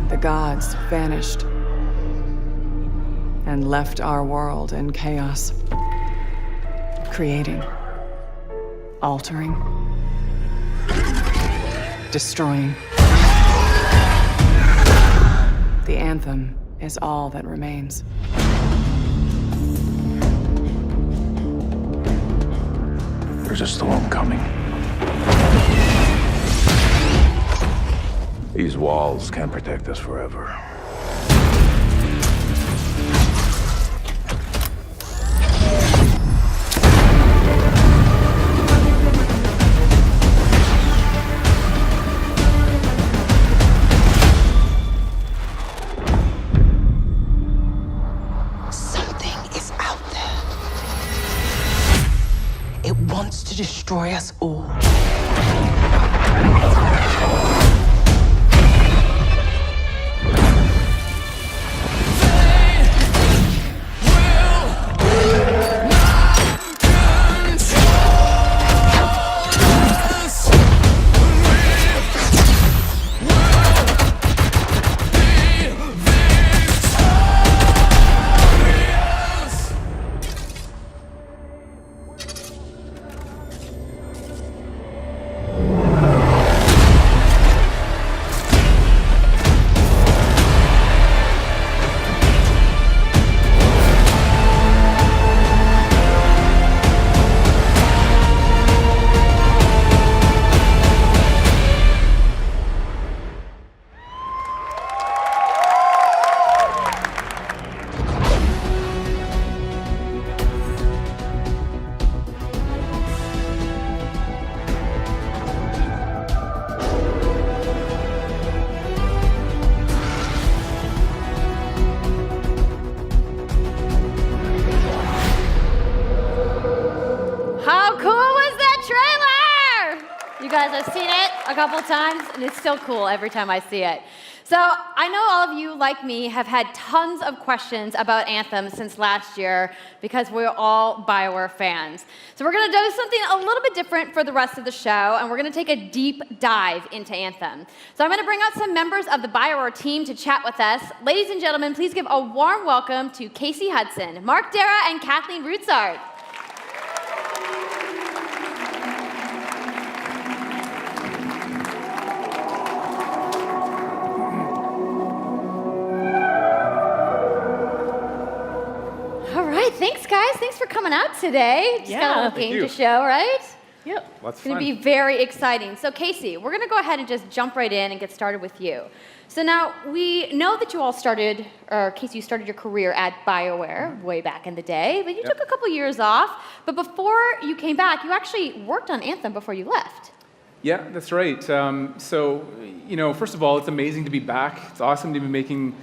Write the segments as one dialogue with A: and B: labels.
A: the gods vanished and left our world in chaos, creating, altering, destroying. The Anthem is all that remains.
B: There's a storm coming. These walls can't protect us forever.
C: Something is out there. It wants to destroy us all.
D: I've seen it a couple times, and it's still cool every time I see it. So I know all of you, like me, have had tons of questions about Anthem since last year because we're all Bioware fans. So we're going to do something a little bit different for the rest of the show, and we're going to take a deep dive into Anthem. So I'm going to bring out some members of the Bioware team to chat with us. Ladies and gentlemen, please give a warm welcome to Casey Hudson, Mark Dara, and Kathleen Rutzart. Thanks, guys. Thanks for coming out today. Just got a little game to show, right?
E: Yep.
D: It's going to be very exciting. So, Casey, we're going to go ahead and just jump right in and get started with you. So now, we know that you all started, or Casey, you started your career at Bioware way back in the day, but you took a couple years off. But before you came back, you actually worked on Anthem before you left.
E: Yeah, that's right. So, first of all, it's amazing to be back. It's awesome to be making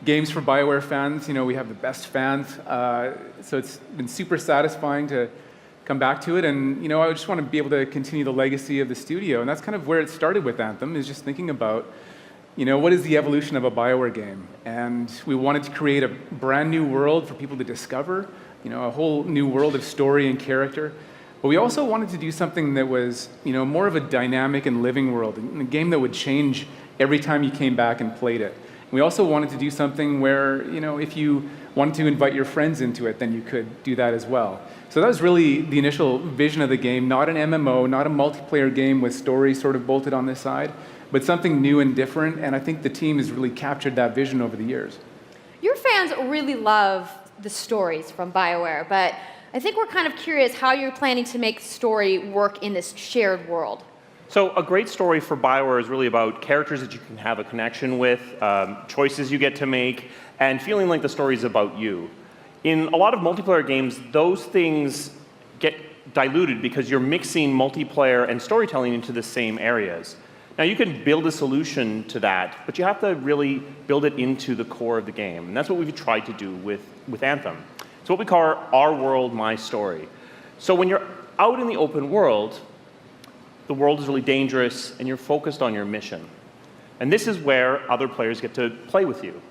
E: games for Bioware fans. We have the best fans, so it's been super satisfying to come back to it. And I just want to be able to continue the legacy of the studio, and that's kind of where it started with Anthem. Is just thinking about, what is the evolution of a Bioware game, and we wanted to create a brand new world for people to discover, a whole new world of story and character. But we also wanted to do something that was, more of a dynamic and living world, a game that would change every time you came back and played it. We also wanted to do something where, if you wanted to invite your friends into it, then you could do that as well. So that was really the initial vision of the game, not an MMO, not a multiplayer game with stories sort of bolted on this side, but something new and different, and I think the team has really captured that vision over the years.
D: Your fans really love the stories from Bioware, but I think we're kind of curious how you're planning to make story work in this shared world.
F: So a great story for Bioware is really about characters that you can have a connection with, choices you get to make, and feeling like the story is about you. In a lot of multiplayer games, those things get diluted because you're mixing multiplayer and storytelling into the same areas. Now, you can build a solution to that, but you have to really build it into the core of the game. And that's what we've tried to do with Anthem. It's what we call our world, my story. So when you're out in the open world, the world is really dangerous, and you're focused on your mission. And this is where other players get to play with you.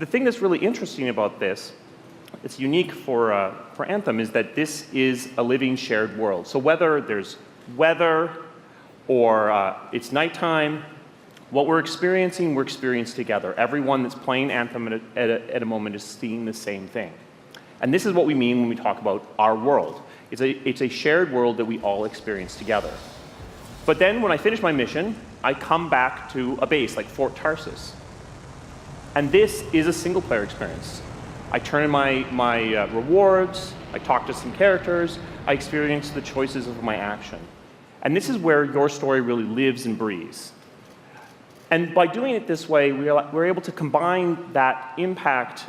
F: The thing that's really interesting about this, it's unique for Anthem, is that this is a living shared world. So whether there's weather, or it's nighttime, What we're experiencing together. Everyone that's playing Anthem at a moment is seeing the same thing. And this is what we mean when we talk about our world. It's a shared world that we all experience together. But then when I finish my mission, I come back to a base like Fort Tarsus. And this is a single-player experience. I turn in my rewards, I talk to some characters, I experience the choices of my action. And this is where your story really lives and breathes. And by doing it this way, we're able to combine that impact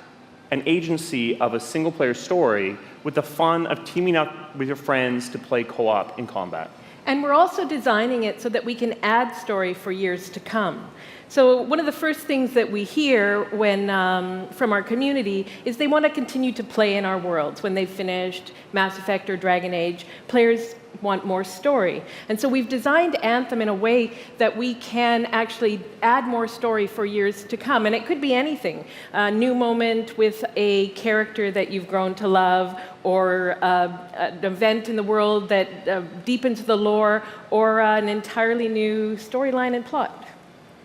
F: and agency of a single-player story with the fun of teaming up with your friends to play co-op in combat.
G: And we're also designing it so that we can add story for years to come. So one of the first things that we hear from our community is they want to continue to play in our worlds. When they've finished Mass Effect or Dragon Age, players want more story. And so we've designed Anthem in a way that we can actually add more story for years to come. And it could be anything. A new moment with a character that you've grown to love, or an event in the world that deepens the lore, or an entirely new storyline and plot.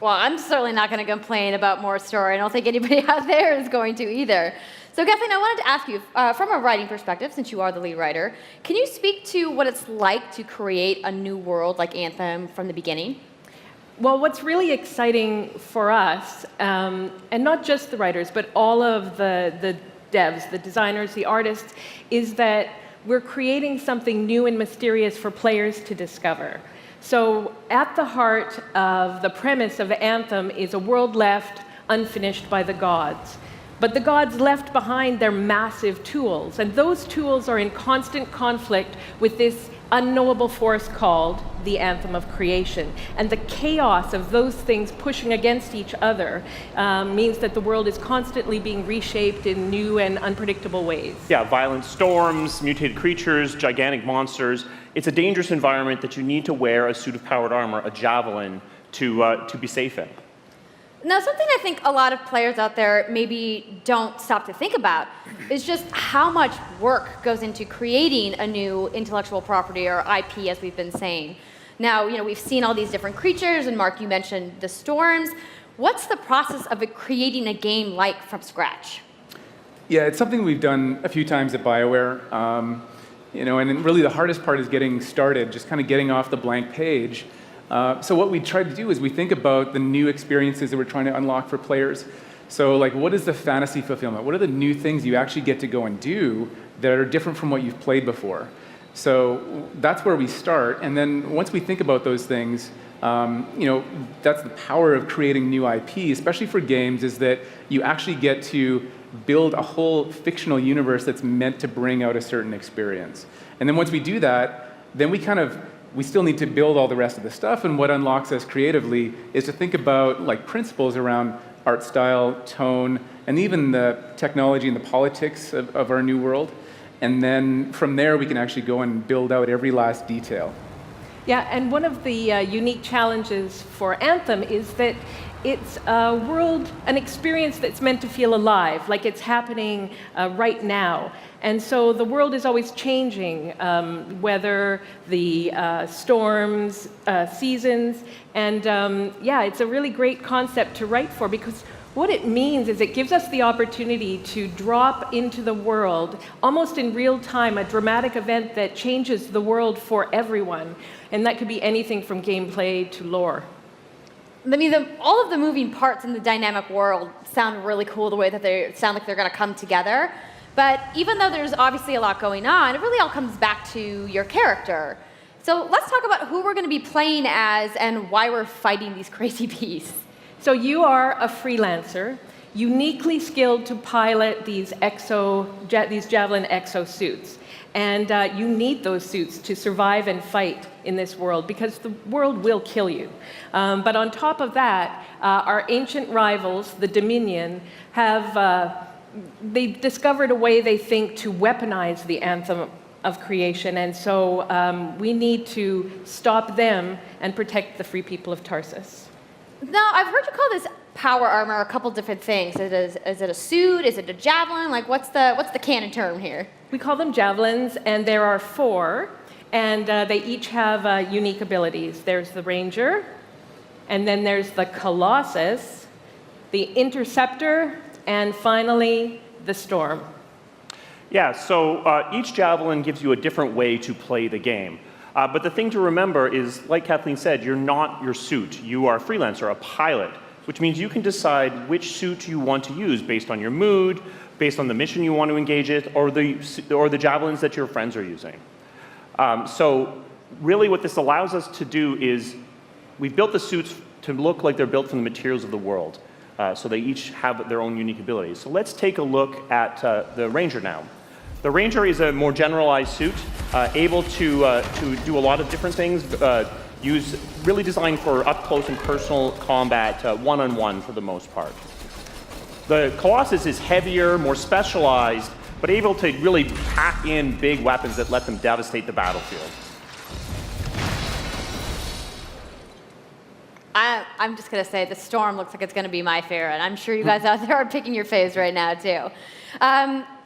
D: Well, I'm certainly not going to complain about more story. I don't think anybody out there is going to either. So Kathleen, I wanted to ask you, from a writing perspective, since you are the lead writer, can you speak to what it's like to create a new world like Anthem from the beginning?
G: Well, what's really exciting for us, and not just the writers, but all of the devs, the designers, the artists, is that we're creating something new and mysterious for players to discover. So at the heart of the premise of Anthem is a world left unfinished by the gods. But the gods left behind their massive tools, and those tools are in constant conflict with this unknowable force called the Anthem of Creation. And the chaos of those things pushing against each other means that the world is constantly being reshaped in new and unpredictable ways.
F: Yeah, violent storms, mutated creatures, gigantic monsters. It's a dangerous environment that you need to wear a suit of powered armor, a javelin, to be safe in.
D: Now, something I think a lot of players out there maybe don't stop to think about is just how much work goes into creating a new intellectual property, or IP, as we've been saying. Now, we've seen all these different creatures, and Mark, you mentioned the storms. What's the process of creating a game like from scratch?
E: Yeah, it's something we've done a few times at Bioware. And really the hardest part is getting started, just kind of getting off the blank page. So what we try to do is we think about the new experiences that we're trying to unlock for players. So what is the fantasy fulfillment? What are the new things you actually get to go and do that are different from what you've played before? So that's where we start. And then once we think about those things, that's the power of creating new IP, especially for games, is that you actually get to build a whole fictional universe that's meant to bring out a certain experience. And then once we do that, then we still need to build all the rest of the stuff, and what unlocks us creatively is to think about principles around art style, tone, and even the technology and the politics of our new world. And then from there, we can actually go and build out every last detail.
G: Yeah, and one of the unique challenges for Anthem is that it's a world, an experience that's meant to feel alive, like it's happening right now. And so the world is always changing, whether the storms, seasons, and it's a really great concept to write for, because what it means is it gives us the opportunity to drop into the world, almost in real time, a dramatic event that changes the world for everyone. And that could be anything from gameplay to lore.
D: I mean, all of the moving parts in the dynamic world sound really cool, the way that they sound like they're going to come together. But even though there's obviously a lot going on, it really all comes back to your character. So let's talk about who we're going to be playing as and why we're fighting these crazy beasts.
G: So you are a freelancer, uniquely skilled to pilot these Javelin exosuits. And you need those suits to survive and fight in this world, because the world will kill you. But on top of that, our ancient rivals, the Dominion, they've discovered a way, they think, to weaponize the Anthem of Creation. And so we need to stop them and protect the free people of Tarsus.
D: Now, I've heard you call this power armor a couple different things. Is it a suit? Is it a javelin? What's the canon term here?
G: We call them javelins, and there are 4, and they each have unique abilities. There's the Ranger, And then there's the Colossus, the Interceptor, and finally, the Storm.
F: Yeah, so each javelin gives you a different way to play the game. But the thing to remember is, like Kathleen said, you're not your suit. You are a freelancer, a pilot, which means you can decide which suit you want to use based on your mood, based on the mission you want to engage in, or the javelins that your friends are using. So really what this allows us to do is we've built the suits to look like they're built from the materials of the world. So they each have their own unique abilities. So let's take a look at the Ranger now. The Ranger is a more generalized suit, able to do a lot of different things, really designed for up-close and personal combat, one-on-one for the most part. The Colossus is heavier, more specialized, but able to really pack in big weapons that let them devastate the battlefield.
D: I'm just going to say the Storm looks like it's going to be my favorite. I'm sure you guys out there are picking your faves right now, too.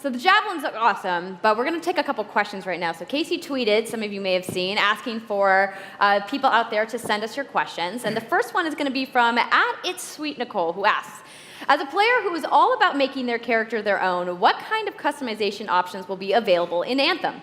D: So the javelins look awesome, but we're going to take a couple questions right now. So Casey tweeted, some of you may have seen, asking for people out there to send us your questions. And the first one is going to be from @It'sSweetNicole, who asks, as a player who is all about making their character their own, what kind of customization options will be available in Anthem?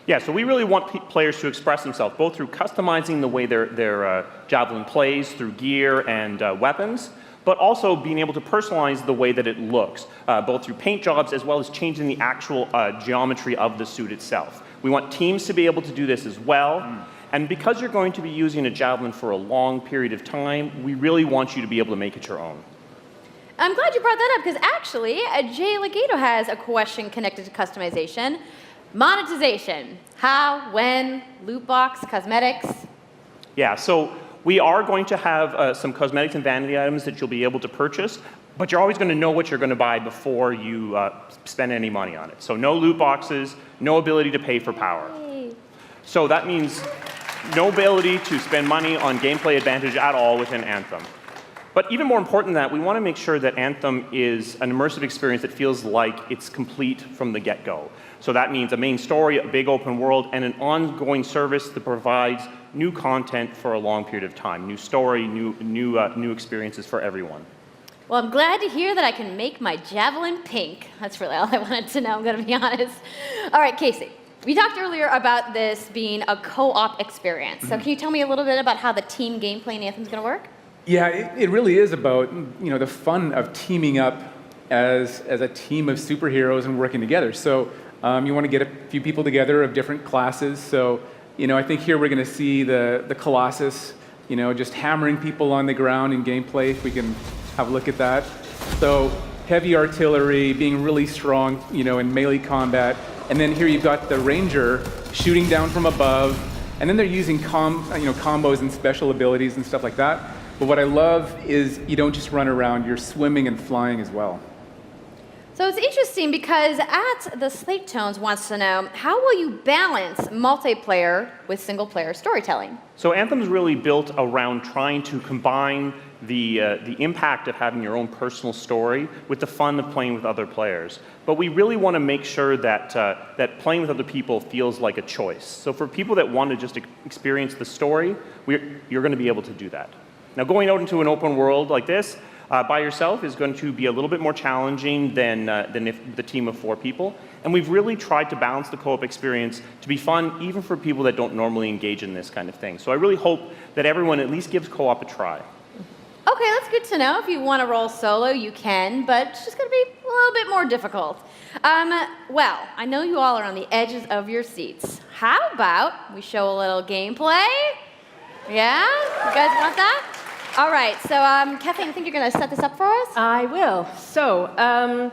F: Yeah, so we really want players to express themselves, both through customizing the way their javelin plays, through gear and weapons, but also being able to personalize the way that it looks, both through paint jobs as well as changing the actual geometry of the suit itself. We want teams to be able to do this as well. And because you're going to be using a javelin for a long period of time, we really want you to be able to make it your own.
D: I'm glad you brought that up, because actually, Jay Legato has a question connected to customization. Monetization. How, when, loot box, cosmetics?
F: Yeah, so we are going to have some cosmetics and vanity items that you'll be able to purchase, but you're always going to know what you're going to buy before you spend any money on it. So no loot boxes, no ability to pay for power.
D: Yay.
F: So that means no ability to spend money on gameplay advantage at all within Anthem. But even more important than that, we want to make sure that Anthem is an immersive experience that feels like it's complete from the get-go. So that means a main story, a big open world, and an ongoing service that provides new content for a long period of time. New story, new experiences for everyone.
D: Well, I'm glad to hear that I can make my javelin pink. That's really all I wanted to know, I'm going to be honest. All right, Casey, we talked earlier about this being a co-op experience. So can you tell me a little bit about how the team gameplay in Anthem is going to work?
E: Yeah, it really is about the fun of teaming up as a team of superheroes and working together. So you want to get a few people together of different classes. So I think here we're going to see the Colossus, just hammering people on the ground in gameplay. If we can have a look at that. So heavy artillery, being really strong, in melee combat, and then here you've got the Ranger shooting down from above, and then they're using combos and special abilities and stuff like that. But what I love is you don't just run around, you're swimming and flying as well.
D: So it's interesting because the Slate Tones wants to know, how will you balance multiplayer with single-player storytelling?
F: So Anthem's really built around trying to combine the impact of having your own personal story with the fun of playing with other players. But we really want to make sure that that playing with other people feels like a choice. So for people that want to just experience the story, you're going to be able to do that. Now, going out into an open world like this by yourself is going to be a little bit more challenging than if the team of 4 people. And we've really tried to balance the co-op experience to be fun, even for people that don't normally engage in this kind of thing. So I really hope that everyone at least gives co-op a try.
D: Okay, that's good to know. If you want to roll solo, you can, but it's just going to be a little bit more difficult. Well, I know you all are on the edges of your seats. How about we show a little gameplay? Yeah? You guys want that? All right, so Kathleen, I think you're going to set this up for us?
G: I will. So,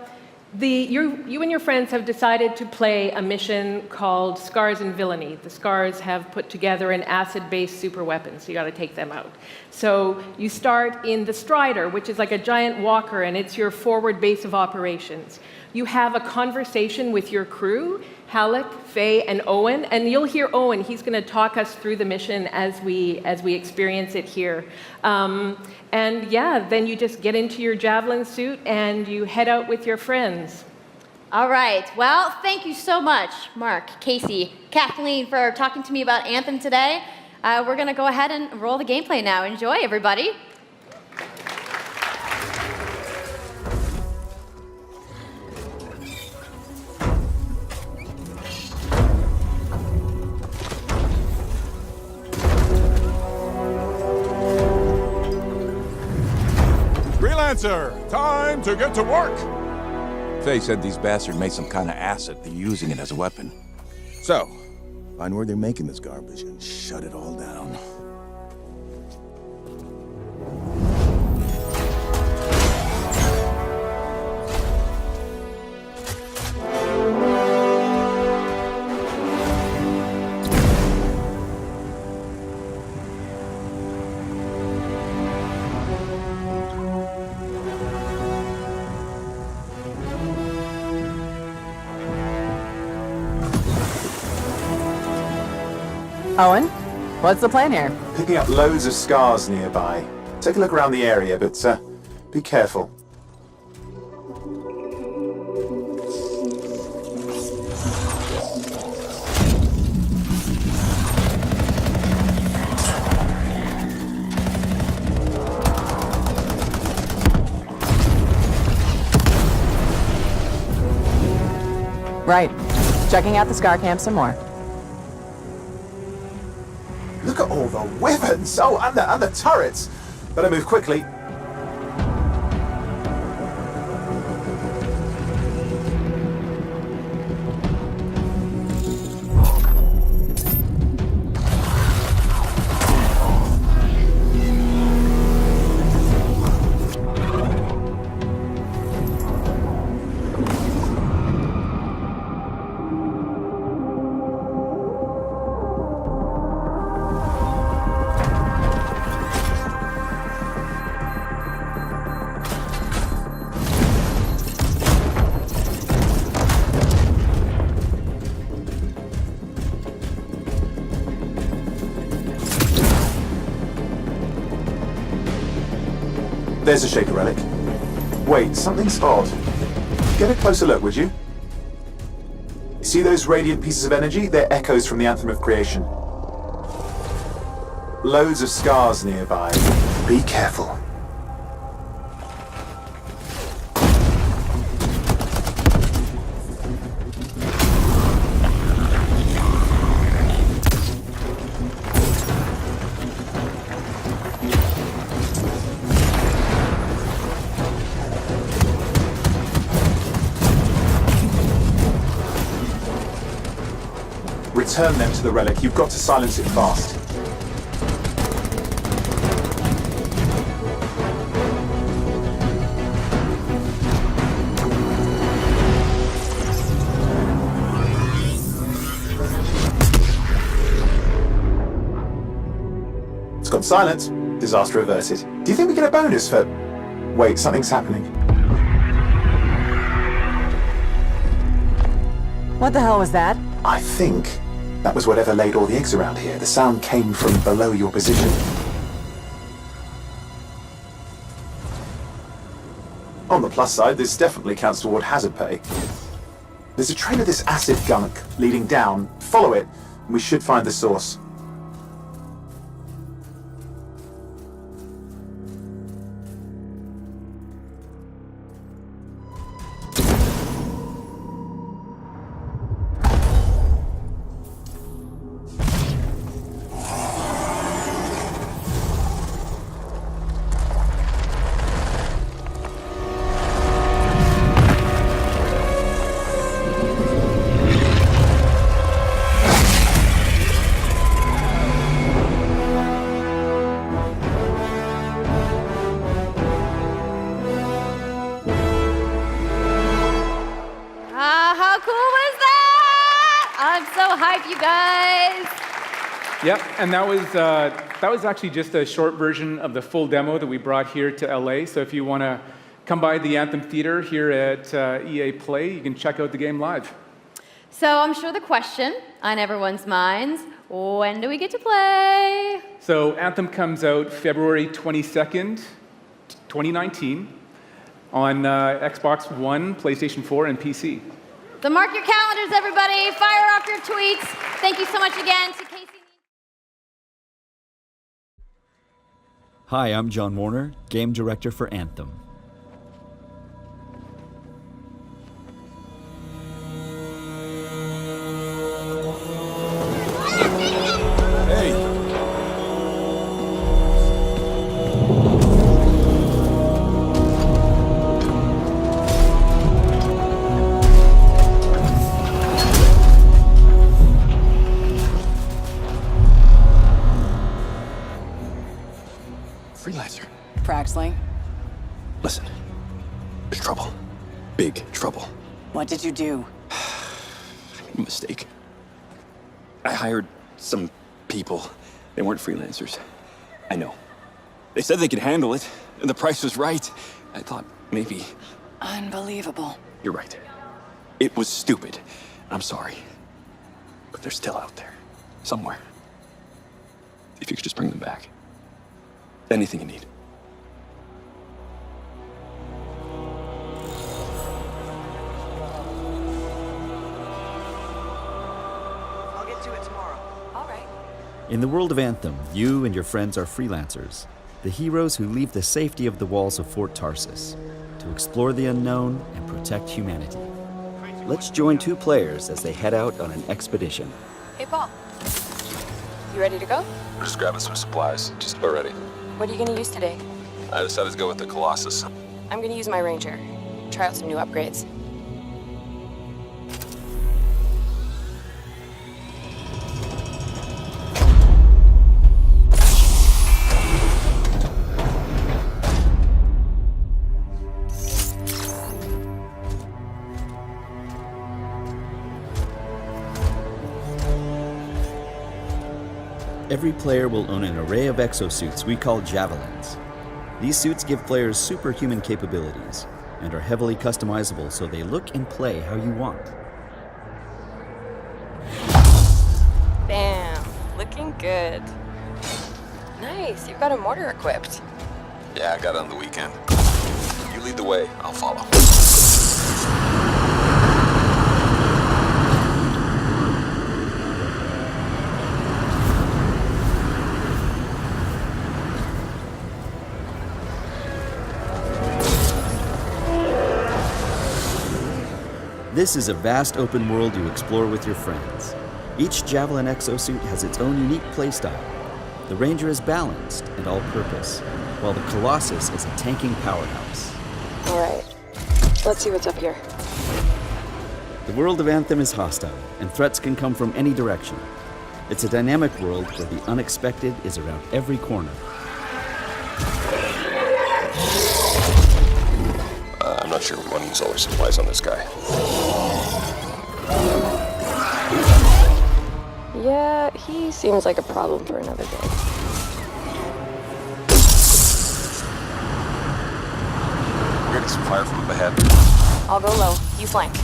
G: you and your friends have decided to play a mission called Scars and Villainy. The Scars have put together an acid-based super weapon, so you got to take them out. So you start in the Strider, which is like a giant walker, and it's your forward base of operations. You have a conversation with your crew, Halleck, Faye, and Owen, and you'll hear Owen. He's going to talk us through the mission as we experience it here. And yeah, then you just get into your javelin suit and you head out with your friends.
D: All right. Well, thank you so much, Mark, Casey, Kathleen, for talking to me about Anthem today. We're going to go ahead and roll the gameplay now. Enjoy, everybody.
H: Freelancer, time to get to work!
B: Faye said these bastards made some kind of acid. They're using it as a weapon.
H: So, find where they're making this garbage and shut it all down.
A: Owen, what's the plan here?
I: Picking up loads of scars nearby. Take a look around the area, but be careful.
A: Right. Checking out the Scar Camp some more.
I: Look at all the weapons! Oh, and the turrets! Better move quickly. There's a shaper relic. Wait, something's odd. Get a closer look, would you? See those radiant pieces of energy? They're echoes from the Anthem of Creation. Loads of scars nearby. Be careful. Return them to the relic. You've got to silence it fast. It's gone silent. Disaster averted. Do you think we get a bonus for... Wait, something's happening.
A: What the hell was that?
I: I think that was whatever laid all the eggs around here. The sound came from below your position. On the plus side, this definitely counts toward hazard pay. There's a trail of this acid gunk leading down. Follow it, and we should find the source.
D: How cool was that? I'm so hyped, you guys.
E: Yep, and that was actually just a short version of the full demo that we brought here to LA. So if you want to come by the Anthem Theater here at EA Play, you can check out the game live.
D: So I'm sure the question on everyone's minds, when do we get to play?
E: So Anthem comes out February 22nd, 2019 on Xbox One, PlayStation 4, and PC.
D: So mark your calendars, everybody. Fire off your tweets. Thank you so much again to Casey.
J: Hi, I'm John Warner, Game Director for Anthem.
K: Freelancer.
A: Praxling,
K: Listen, there's trouble. Big trouble.
A: what did you do?
K: I made a mistake. I hired some people. They weren't freelancers. I know. They said they could handle it, and the price was right. I thought maybe...
A: Unbelievable.
K: You're right. It was stupid. I'm sorry. But they're still out there. Somewhere. If you could just bring them back. Anything you need.
C: I'll get to it tomorrow. All right.
J: In the world of Anthem, you and your friends are freelancers, the heroes who leave the safety of the walls of Fort Tarsus to explore the unknown and protect humanity. Let's join 2 players as they head out on an expedition.
L: Hey, Paul. You ready to go?
M: We're just grabbing some supplies. Just about ready.
L: What are you gonna use today?
M: I decided to go with the Colossus.
L: I'm gonna use my Ranger. Try out some new upgrades.
J: Every player will own an array of exosuits we call Javelins. These suits give players superhuman capabilities and are heavily customizable so they look and play how you want.
L: Bam! Looking good. Nice, you've got a mortar equipped.
M: Yeah, I got it on the weekend. You lead the way, I'll follow.
J: This is a vast open world you explore with your friends. Each Javelin exosuit has its own unique playstyle. The Ranger is balanced and all-purpose, while the Colossus is a tanking powerhouse.
L: All right, let's see what's up here.
J: The world of Anthem is hostile, and threats can come from any direction. It's a dynamic world where the unexpected is around every corner.
M: I'm not sure we want to use all our supplies on this guy.
L: Yeah, he seems like a problem for another day.
M: We're getting some fire from up ahead.
L: I'll go low. You flank.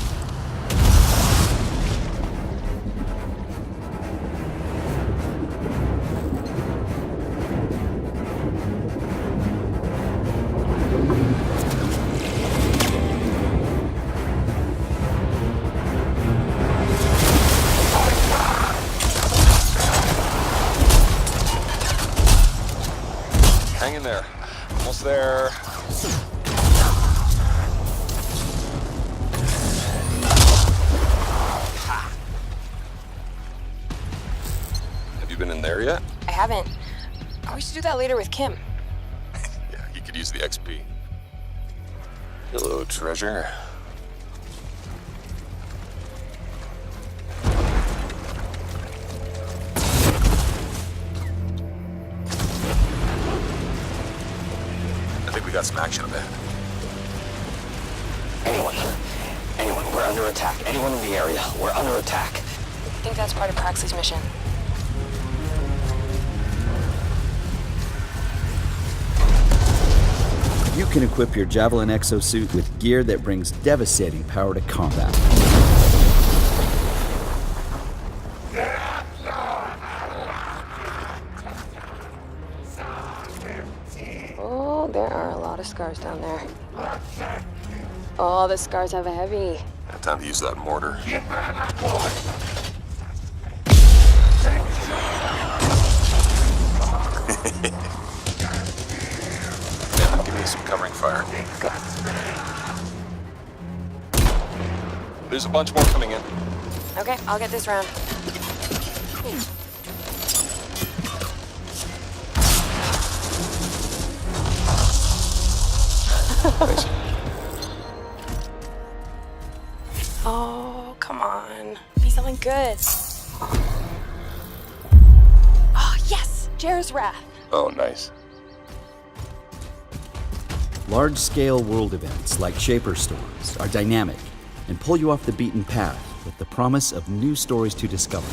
M: Hang in there. Almost there. Have you been in there yet?
L: I haven't. We should do that later with Kim.
M: Yeah, you could use the XP. Hello, treasure. I think we got some action up ahead.
C: Anyone, we're under attack. Anyone in the area, we're under attack.
L: I think that's part of Prax's mission.
J: You can equip your Javelin exosuit with gear that brings devastating power to combat.
L: Oh, there are a lot of scars down there. Oh, the scars have a heavy.
M: Time to use that mortar. some covering fire. There's a bunch more coming in.
L: Okay, I'll get this round.
M: Thanks.
L: Oh, come on. Be something good. Oh, yes! Jer's Wrath.
M: Oh, nice.
J: Large-scale world events like Shaper Storms are dynamic and pull you off the beaten path with the promise of new stories to discover.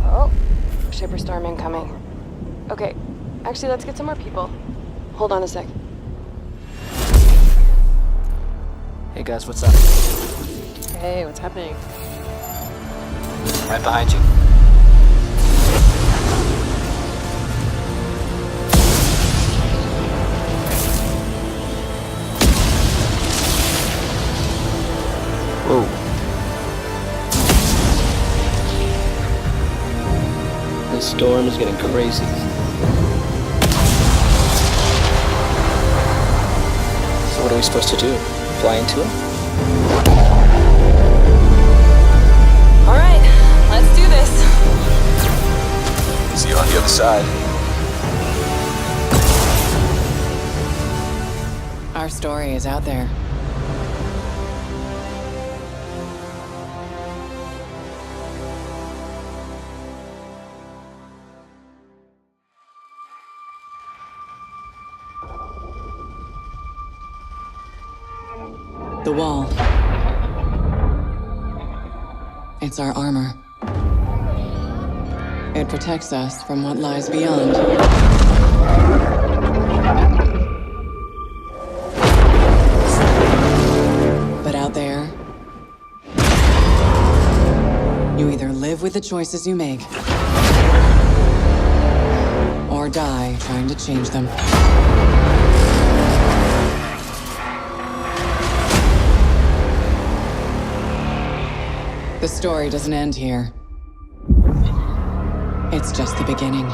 L: Oh, Shaper Storm incoming. Okay, actually, let's get some more people. Hold on a sec.
N: Hey guys, what's up?
L: Hey, what's happening?
N: Right behind you. Whoa. This storm is getting crazy. So what are we supposed to do? Fly into it?
L: All right, let's do this.
M: See you on the other side.
A: Our story is out there. The wall. It's our armor. It protects us from what lies beyond. But out there, you either live with the choices you make, or die trying to change them. The story doesn't end here. It's just the beginning.